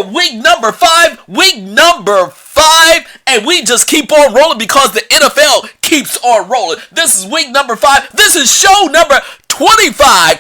for week number 5. And we just keep on rolling because the NFL keeps on rolling. This is week number 5. This is show number 25.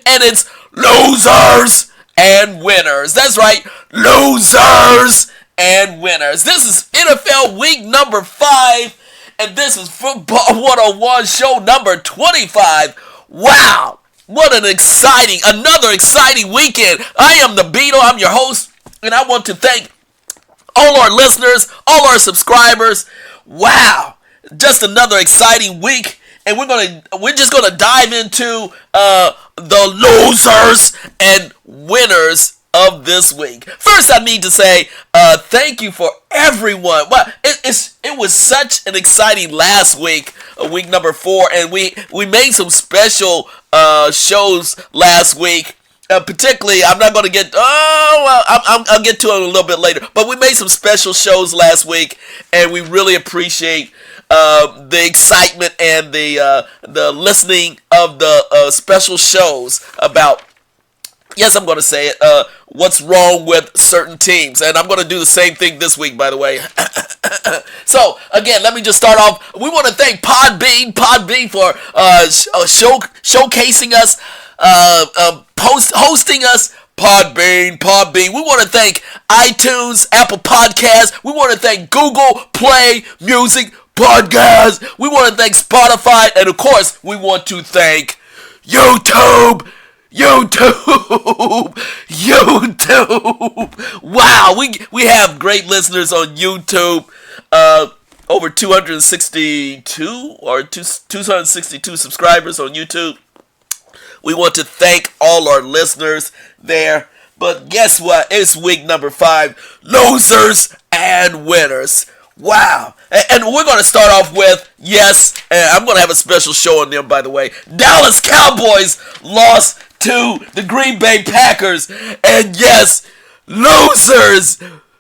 And it's losers and winners. That's right, losers and winners. This is NFL week number 5. And this is Football 101 show number 25. Wow. What another exciting weekend. I am the Beetle. I'm your host. And I want to thank all our listeners, all our subscribers. Wow. Just another exciting week. And we're just gonna dive into the losers and winners of this week. First, I need to say thank you for everyone. Well, it was such an exciting last week, week number 4, and we made some special shows last week. Particularly, I'm not going to get. I'll get to it a little bit later. But we made some special shows last week, and we really appreciate the excitement and the listening of the special shows about. Yes, I'm going to say it. What's wrong with certain teams? And I'm going to do the same thing this week, by the way. So, again, let me just start off. We want to thank Podbean for showcasing us, hosting us. Podbean. We want to thank iTunes, Apple Podcasts. We want to thank Google Play Music Podcast. We want to thank Spotify. And, of course, we want to thank YouTube. Wow, we have great listeners on YouTube. Over 262 subscribers on YouTube. We want to thank all our listeners there. But guess what? It's week number 5. Losers and winners. Wow. And we're going to start off with, yes, and I'm going to have a special show on them, by the way. Dallas Cowboys lost to the Green Bay Packers. And yes, losers,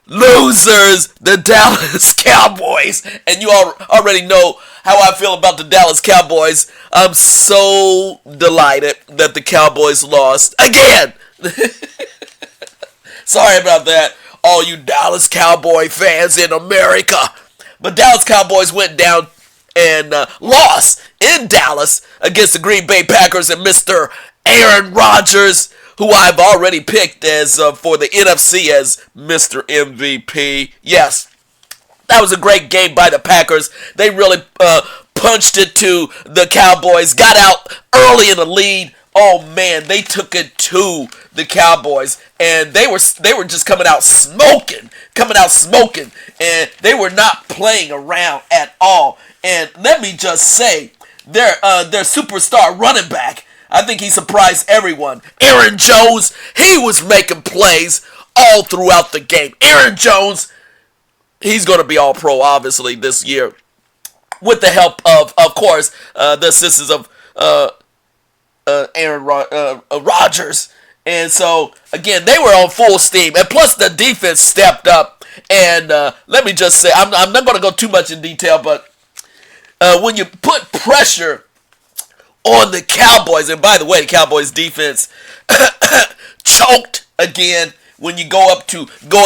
the Dallas Cowboys. And you all already know how I feel about the Dallas Cowboys. I'm so delighted that the Cowboys lost again. Sorry about that, all you Dallas Cowboy fans in America. But Dallas Cowboys went down and lost in Dallas against the Green Bay Packers and Mr. Aaron Rodgers, who I've already picked as for the NFC as Mr. MVP. Yes, that was a great game by the Packers. They really punched it to the Cowboys, got out early in the lead. Oh man, they took it to the Cowboys, and they were just coming out smoking, and they were not playing around at all. And let me just say, their superstar running back, I think he surprised everyone. Aaron Jones, he was making plays all throughout the game. Aaron Jones, he's going to be all pro, obviously, this year. With the help of course, the assistance of Aaron Rodgers. And so, again, they were on full steam. And plus, the defense stepped up. And let me just say, I'm not going to go too much in detail, but when you put pressure on the Cowboys, and by the way, the Cowboys defense choked again when you go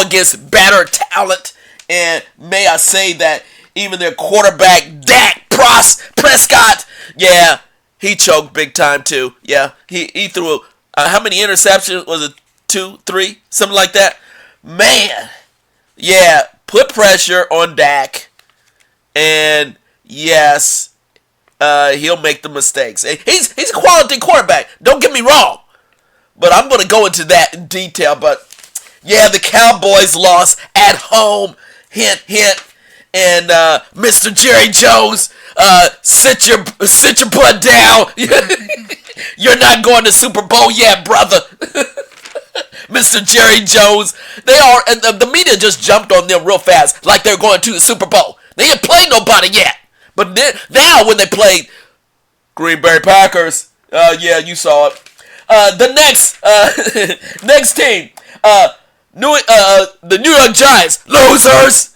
against better talent. And may I say that even their quarterback, Dak Prescott, yeah, he choked big time too. Yeah, he threw, how many interceptions? Was it 2, 3? Something like that? Man, yeah, put pressure on Dak. And yes, he'll make the mistakes. He's a quality quarterback. Don't get me wrong. But I'm going to go into that in detail. But yeah, the Cowboys lost at home. Hint, hint. And Mr. Jerry Jones, sit your butt down. You're not going to Super Bowl yet, brother. Mr. Jerry Jones. And the media just jumped on them real fast, like they're going to the Super Bowl. They ain't played nobody yet. But now when they played Green Bay Packers, yeah, you saw it. The next team, the New York Giants, losers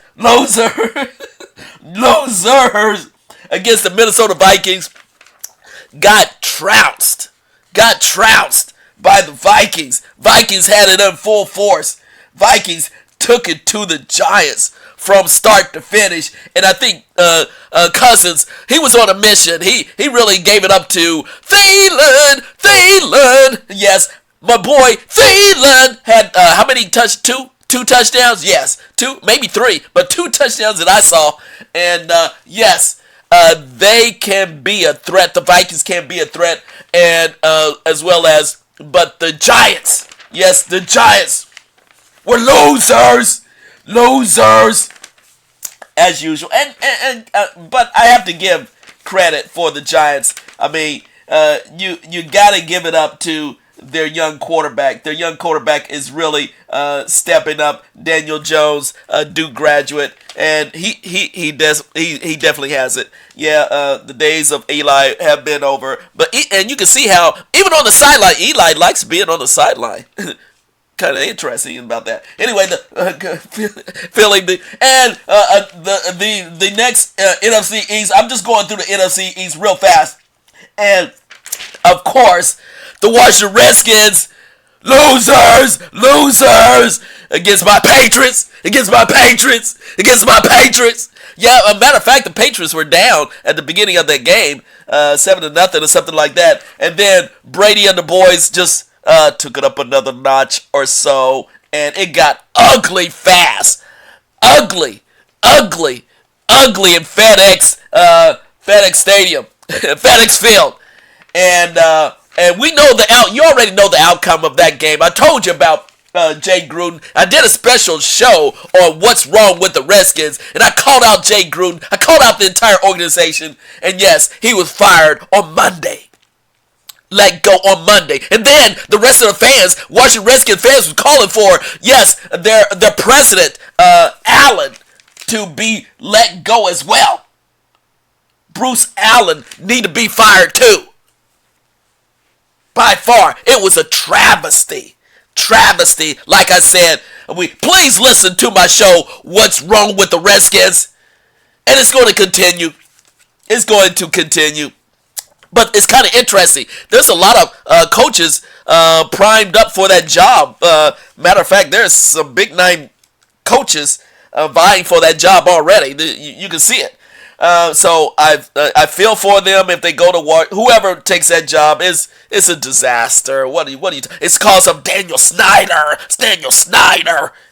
against the Minnesota Vikings, got trounced by the Vikings. Vikings had it in full force. Vikings took it to the Giants from start to finish, and I think Cousins, he was on a mission. He really gave it up to Thielen. Yes, my boy Thielen had how many two touchdowns? Yes, two, maybe three, but two touchdowns that I saw, and yes. They can be a threat. The Vikings can be a threat, and as well as, but the Giants, yes, the Giants were losers, as usual. And but I have to give credit for the Giants. I mean, you gotta give it up to their young quarterback. Their young quarterback is really stepping up. Daniel Jones, Duke graduate, and he definitely has it. Yeah, the days of Eli have been over. But and you can see how even on the sideline, Eli likes being on the sideline. Kind of interesting about that. Anyway, feeling the next NFC East. I'm just going through the NFC East real fast, and of course, the Washington Redskins, losers against my Patriots. Yeah, a matter of fact, the Patriots were down at the beginning of that game, 7-0 or something like that, and then Brady and the boys just took it up another notch or so, and it got ugly fast, ugly in FedEx Stadium, FedEx Field, and we know you already know the outcome of that game. I told you about Jay Gruden. I did a special show on what's wrong with the Redskins, and I called out Jay Gruden. I called out the entire organization, and yes, he was fired on Monday. Let go on Monday. And then the rest of the fans, Washington Redskins fans, was calling for, yes, their president, Allen, to be let go as well. Bruce Allen need to be fired too. By far, it was a travesty. Like I said, please listen to my show, What's Wrong with the Redskins? And it's going to continue. But it's kind of interesting. There's a lot of coaches primed up for that job. Matter of fact, there's some big name coaches vying for that job already. You can see it. So I feel for them if they go to war. Whoever takes that job is a disaster. What do you? It's cause of Daniel Snyder.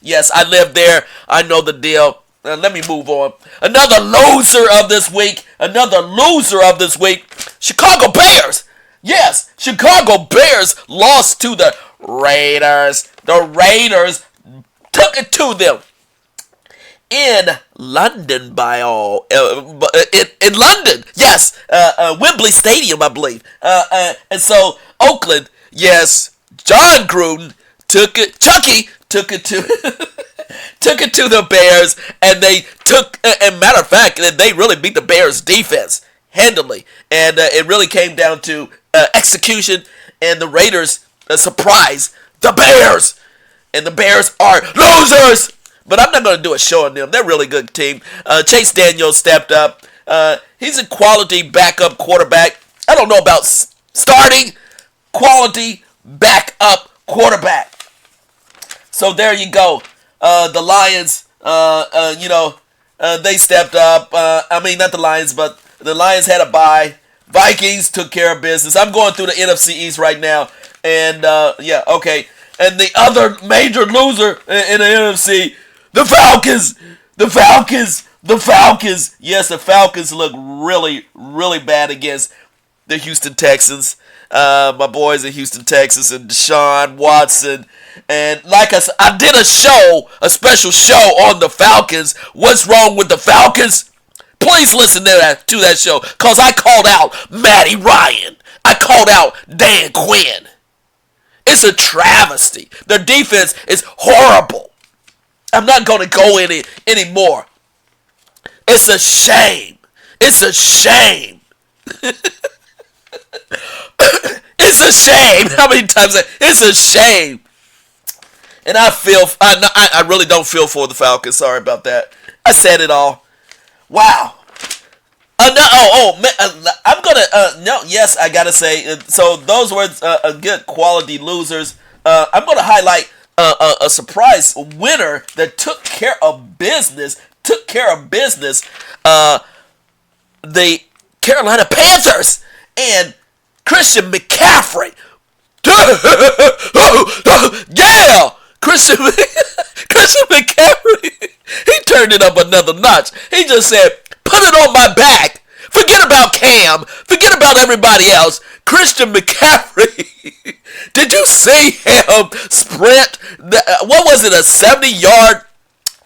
Yes, I live there. I know the deal. Let me move on. Another loser of this week. Chicago Bears. Yes, Chicago Bears lost to the Raiders. The Raiders took it to them. In London, by all, in London, yes, Wembley Stadium, I believe, and so Oakland, yes, John Gruden took it to the Bears, and they took, and matter of fact, they really beat the Bears defense handily, and it really came down to execution, and the Raiders surprised the Bears, and the Bears are losers. But I'm not going to do a show on them. They're a really good team. Chase Daniels stepped up. He's a quality backup quarterback. I don't know about starting. Quality backup quarterback. So there you go. The Lions, they stepped up. I mean, not the Lions, but the Lions had a bye. Vikings took care of business. I'm going through the NFC East right now. And, yeah, okay. And the other major loser in the NFC, the Falcons. Yes, the Falcons look really, really bad against the Houston Texans. My boys in Houston, Texas, and Deshaun Watson. And like I said, I did a special show on the Falcons. What's wrong with the Falcons? Please listen to that show, because I called out Matty Ryan. I called out Dan Quinn. It's a travesty. Their defense is horrible. I'm not going to go in it anymore. It's a shame. It's a shame. How many times? It's a shame. And I really don't feel for the Falcons. Sorry about that. I said it all. Wow. I'm going no, yes, I gotta say. So those were a good quality losers. I'm gonna highlight a surprise winner that took care of business. The Carolina Panthers and Christian McCaffrey. Yeah, Christian McCaffrey. He turned it up another notch. He just said, "Put it on my back. Forget about Cam. Forget about everybody else. Christian McCaffrey." Did you see him sprint? What was it? A 70-yard,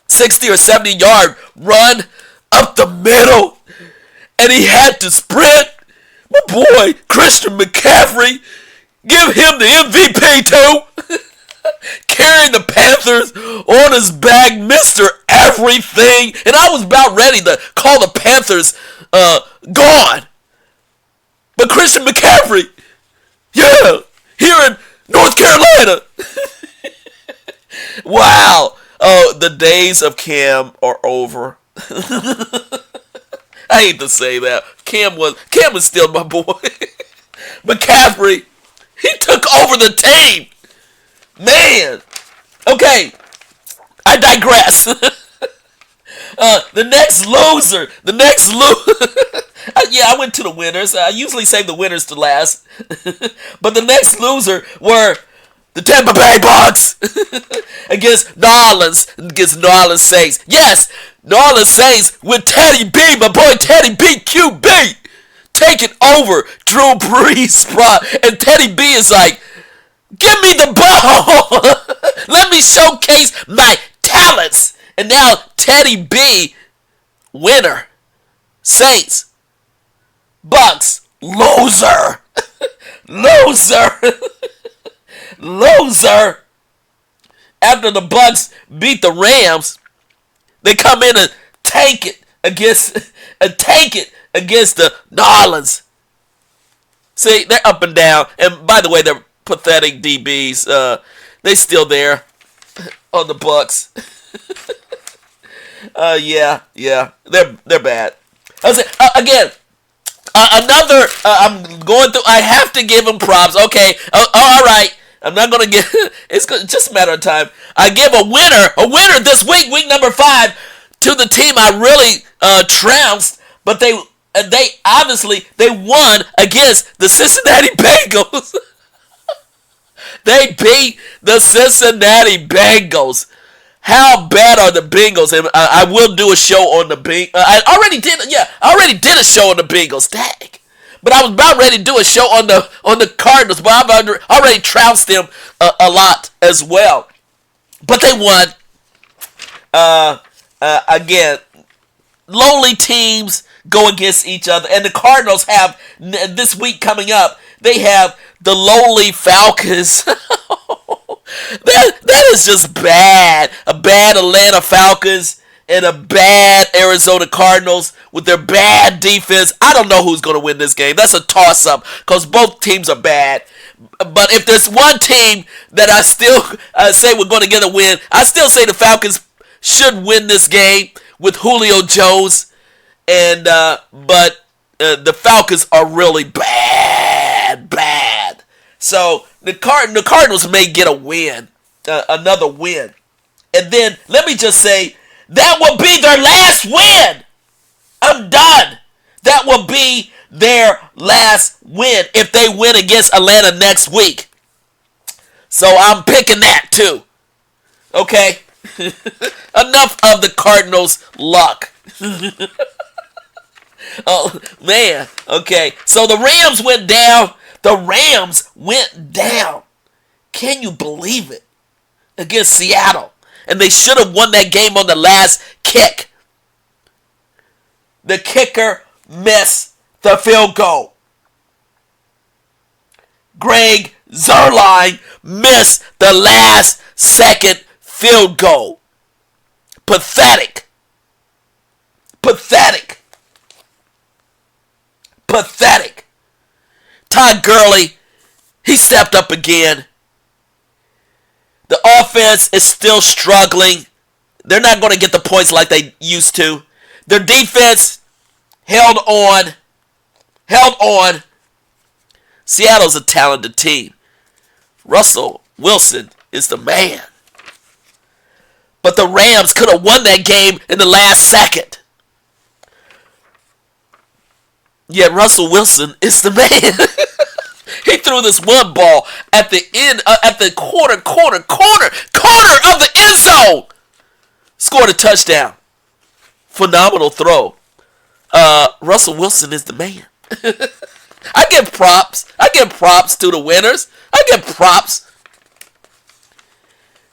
60 or 70-yard run up the middle, and he had to sprint. My boy, Christian McCaffrey. Give him the MVP too. Carrying the Panthers on his back, Mr. Everything. And I was about ready to call the Panthers gone. But Christian McCaffrey, yeah, here in North Carolina. Wow. Oh, the days of Cam are over. I hate to say that. Cam was still my boy. McCaffrey, he took over the team. Man. Okay. I digress. The next loser. Yeah, I went to the winners. I usually save the winners to last. But the next loser were the Tampa Bay Bucks against New Orleans Saints. Yes, New Orleans Saints with Teddy B, my boy Teddy B, QB, taking over Drew Brees' spot. And Teddy B is like, "Give me the ball. Let me showcase my talents." And now Teddy B, winner. Saints. Bucks, loser. Loser. After the Bucks beat the Rams, they come in and tank it against the New Orleans. See, they're up and down. And by the way, they're pathetic DBs. They still there on the Bucks. Yeah, they're bad. I say again. Another. I'm going through. I have to give them props. Okay. All right. I'm not gonna get. It's just a matter of time. I give a winner this week number 5, to the team I really trounced, but they obviously they won against the Cincinnati Bengals. They beat the Cincinnati Bengals. How bad are the Bengals? And I will do a show on the Bengals. I already did a show on the Bengals. Dang. But I was about ready to do a show on the Cardinals, but I've already trounced them a lot as well. But they won. Again, lowly teams go against each other, and the Cardinals have this week coming up. They have the lowly Falcons. That is just bad. A bad Atlanta Falcons and a bad Arizona Cardinals with their bad defense. I don't know who's going to win this game. That's a toss-up because both teams are bad. But if there's one team that I still say we're going to get a win, I still say the Falcons should win this game with Julio Jones. And but the Falcons are really bad. So the Cardinals may get a win, another win. And then let me just say, that will be their last win. I'm done. That will be their last win if they win against Atlanta next week. So I'm picking that too. Okay? Enough of the Cardinals' luck. Oh, man. Okay. So the Rams went down. Can you believe it? Against Seattle. And they should have won that game on the last kick. The kicker missed the field goal. Greg Zuerlein missed the last second field goal. Pathetic. Todd Gurley, he stepped up again. The offense is still struggling. They're not going to get the points like they used to. Their defense held on held on. Seattle's a talented team. Russell Wilson is the man. But the Rams could have won that game in the last second. Yet Russell Wilson is the man. He threw this one ball at the end, at the corner of the end zone. Scored a touchdown. Phenomenal throw. Russell Wilson is the man. I give props. I give props to the winners. I give props.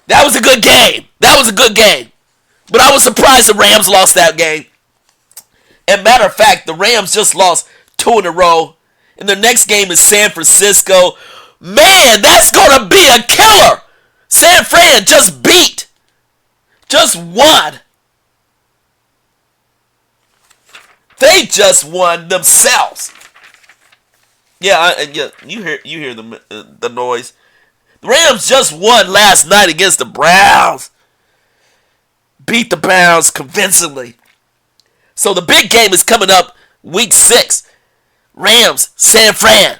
That was a good game. But I was surprised the Rams lost that game. And matter of fact, the Rams just lost 2 in a row. And the next game is San Francisco. Man, that's going to be a killer. San Fran just won. They just won themselves. Yeah, you hear the noise. The Rams just won last night against the Browns. Beat the Browns convincingly. So the big game is coming up week 6. Rams, San Fran.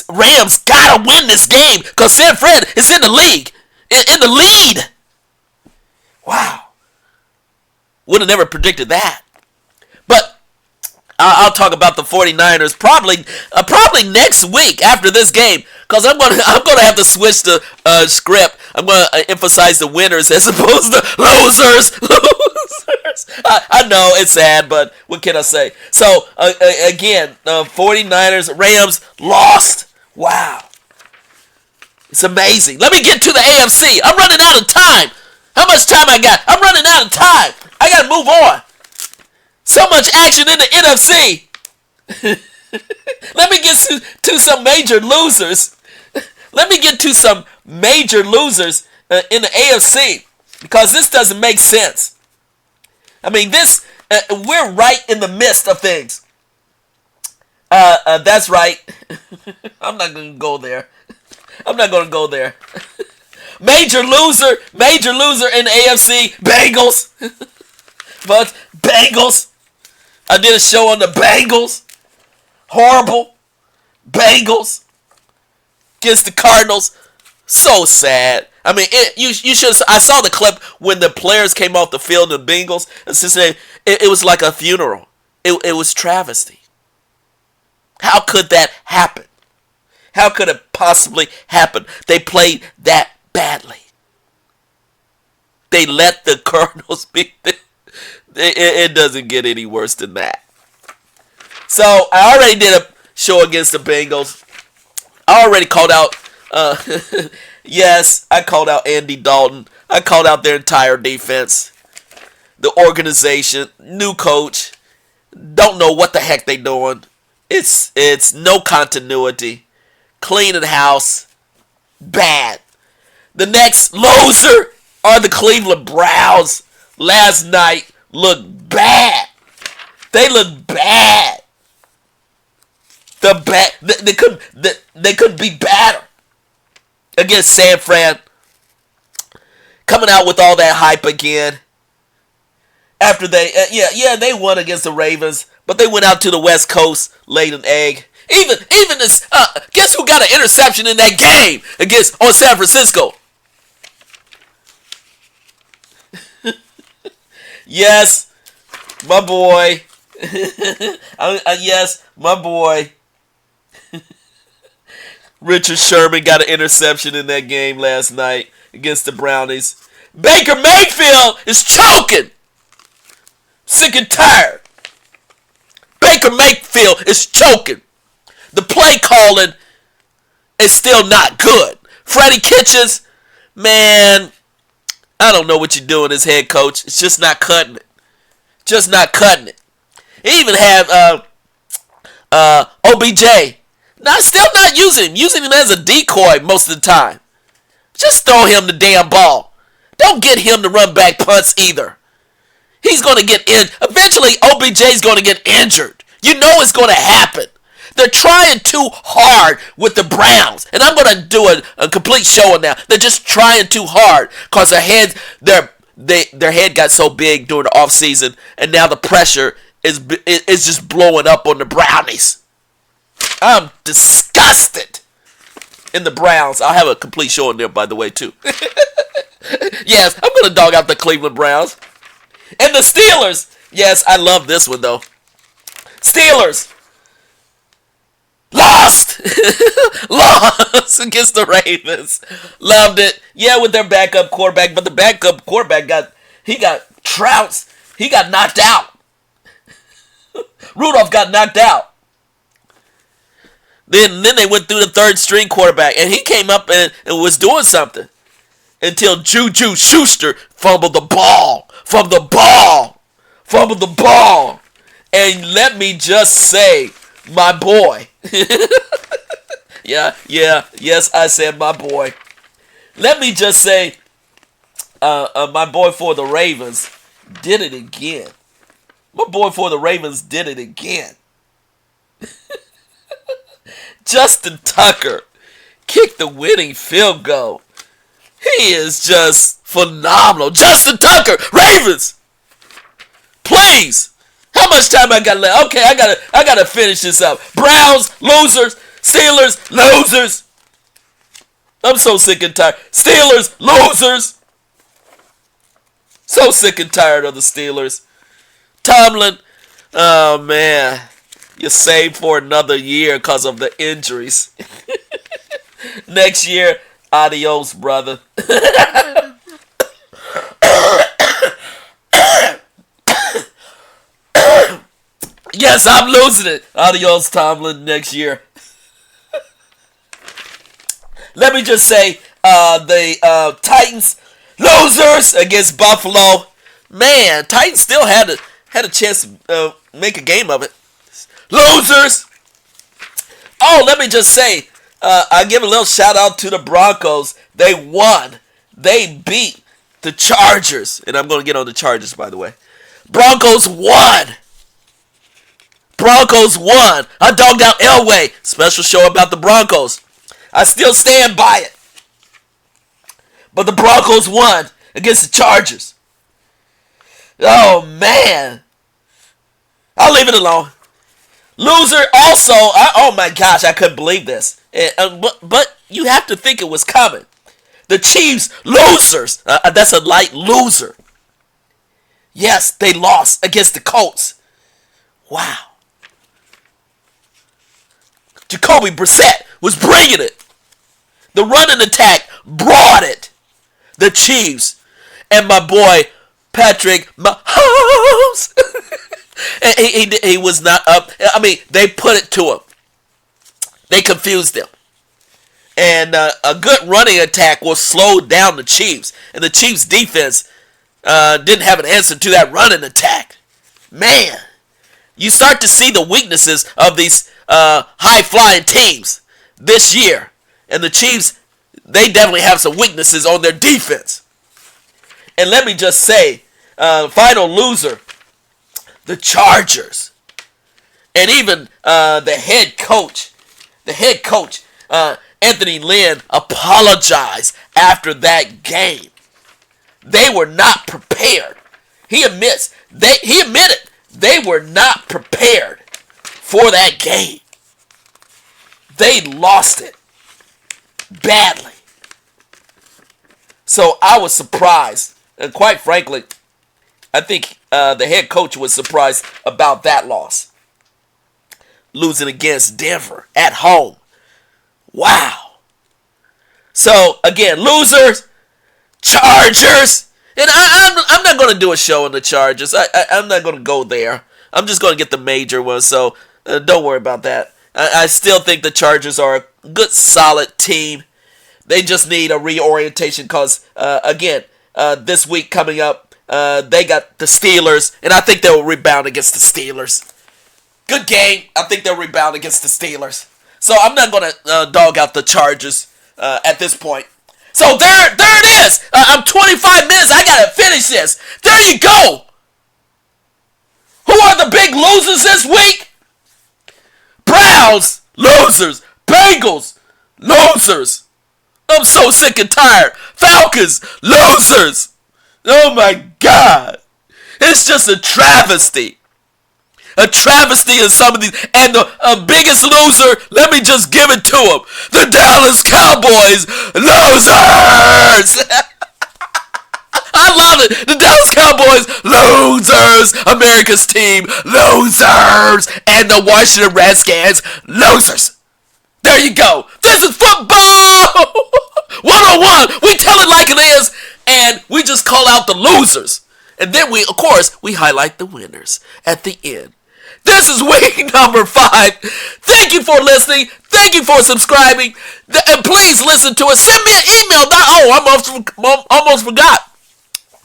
Rams gotta win this game because San Fran is in the league. In the lead. Wow. Would have never predicted that. But I'll talk about the 49ers probably next week after this game, because I'm gonna have to switch the script. I'm gonna emphasize the winners as opposed to losers. I know it's sad, but what can I say? So again, 49ers, Rams lost. Wow, it's amazing. Let me get to the AFC. I'm running out of time. How much time I got? I'm running out of time. I gotta move on. So much action in the NFC. Let me get to some major losers. Let me get to some major losers in the AFC, because this doesn't make sense. I mean, we're right in the midst of things. That's right. I'm not going to go there. Major loser in the AFC, Bengals. But Bengals. I did a show on the Bengals. Horrible. Bengals against the Cardinals. So sad. I mean, you should. I saw the clip when the players came off the field in the Bengals. And Cincinnati, it was like a funeral. It was travesty. How could that happen? How could it possibly happen? They played that badly. They let the Cardinals beat them. It doesn't get any worse than that. So I already did a show against the Bengals. I already called out. Yes, I called out Andy Dalton. I called out their entire defense. The organization, new coach, don't know what the heck they doing. It's no continuity. Cleaning house, bad. The next loser are the Cleveland Browns. Last night looked bad. They looked bad. They couldn't be better against San Fran. Coming out with all that hype again. After they won against the Ravens, but they went out to the West Coast, laid an egg. Even this, guess who got an interception in that game on San Francisco? Yes, my boy. Yes, my boy. Richard Sherman got an interception in that game last night against the Brownies. Baker Mayfield is choking. Sick and tired. Baker Mayfield is choking. The play calling is still not good. Freddie Kitchens, man, I don't know what you're doing as head coach. It's just not cutting it. Just not cutting it. He even had OBJ. Still not using him as a decoy most of the time. Just throw him the damn ball. Don't get him to run back punts either. He's going to get in. Eventually, OBJ's going to get injured. You know it's going to happen. They're trying too hard with the Browns. And I'm going to do a complete show on that. They're just trying too hard because their head got so big during the offseason. And now the pressure is just blowing up on the Brownies. I'm disgusted in the Browns. I'll have a complete show in there, by the way, too. Yes, I'm going to dog out the Cleveland Browns. And the Steelers. Yes, I love this one, though. Steelers. Lost. Lost against the Ravens. Loved it. Yeah, with their backup quarterback. But the backup quarterback got trounced. He got knocked out. Rudolph got knocked out. Then they went through the third string quarterback. And he came up and was doing something. Until Juju Schuster fumbled the ball. Fumbled the ball. And let me just say, my boy. Yes, I said my boy. Let me just say, my boy for the Ravens did it again. My boy for the Ravens did it again. Justin Tucker kicked the winning field goal. He is just phenomenal. Justin Tucker, Ravens, please. How much time I got left? Okay, I gotta finish this up. Browns, losers. Steelers, losers. I'm so sick and tired. Steelers, losers. So sick and tired of the Steelers. Tomlin, oh man, you're saved for another year because of the injuries. Next year, adios, brother. Yes, I'm losing it. Adios, Tomlin, next year. Let me just say, the Titans, losers against Buffalo. Man, Titans still had a chance to make a game of it. Losers. Oh, let me just say, I give a little shout out to the Broncos. They won. They beat the Chargers. And I'm going to get on the Chargers, by the way. Broncos won. Broncos won. I dogged out Elway. Special show about the Broncos. I still stand by it. But the Broncos won against the Chargers. Oh, man. I'll leave it alone. Loser also. Oh, my gosh. I couldn't believe this. But you have to think it was coming. The Chiefs, losers. That's a light loser. Yes, they lost against the Colts. Wow. Jacoby Brissett was bringing it. The running attack brought it. The Chiefs and my boy Patrick Mahomes. he was not up. I mean, they put it to him. They confused him. And a good running attack will slow down the Chiefs. And the Chiefs defense didn't have an answer to that running attack. Man, you start to see the weaknesses of these high-flying teams this year. And the Chiefs, they definitely have some weaknesses on their defense. And let me just say, final loser, the Chargers. And even the head coach, Anthony Lynn, apologized after that game. They were not prepared. He admitted they were not prepared for that game. They lost it badly. So I was surprised. And quite frankly, I think the head coach was surprised about that loss. Losing against Denver at home. Wow. So, again, losers, Chargers. And I'm not going to do a show on the Chargers. I'm not going to go there. I'm just going to get the major one, so don't worry about that. I still think the Chargers are a good, solid team. They just need a reorientation because, again, this week coming up, they got the Steelers, and I think they'll rebound against the Steelers. Good game. I think they'll rebound against the Steelers. So I'm not going to dog out the Chargers at this point. So there it is. I'm 25 minutes. I got to finish this. There you go. Who are the big losers this week? Browns, losers. Bengals, losers. I'm so sick and tired. Falcons, losers. Oh my God. It's just a travesty. a travesty in some of these. And the biggest loser, let me just give it to them. The Dallas Cowboys losers. I love it. The Dallas Cowboys losers. America's team losers. And the Washington Redskins losers. There you go. This is football 101. We tell it like it is, and we just call out the losers. And then we, of course, we highlight the winners at the end. This is week number 5. Thank you for listening. Thank you for subscribing. And please listen to us. Send me an email. I almost forgot.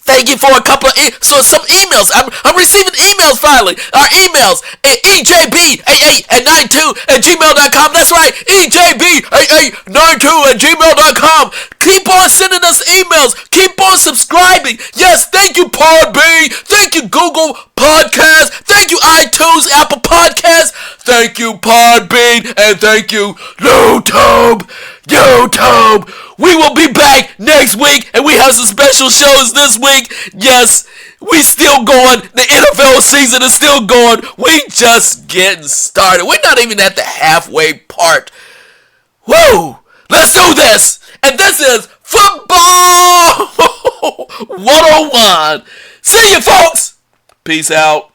Thank you for a couple of some emails. I'm receiving emails finally. Our emails at ejb8892@gmail.com. That's right, ejb8892@gmail.com. Keep on sending us emails. Keep on subscribing. Yes, thank you, Podbean. Thank you, Google Podcast. Thank you, iTunes, Apple Podcasts. Thank you, Podbean, and thank you, YouTube. We will be back next week, and we have some special shows this week. Yes, we still going. The NFL season is still going. We just getting started. We're not even at the halfway part. Woo! Let's do this. And this is Football 101. See you, folks. Peace out.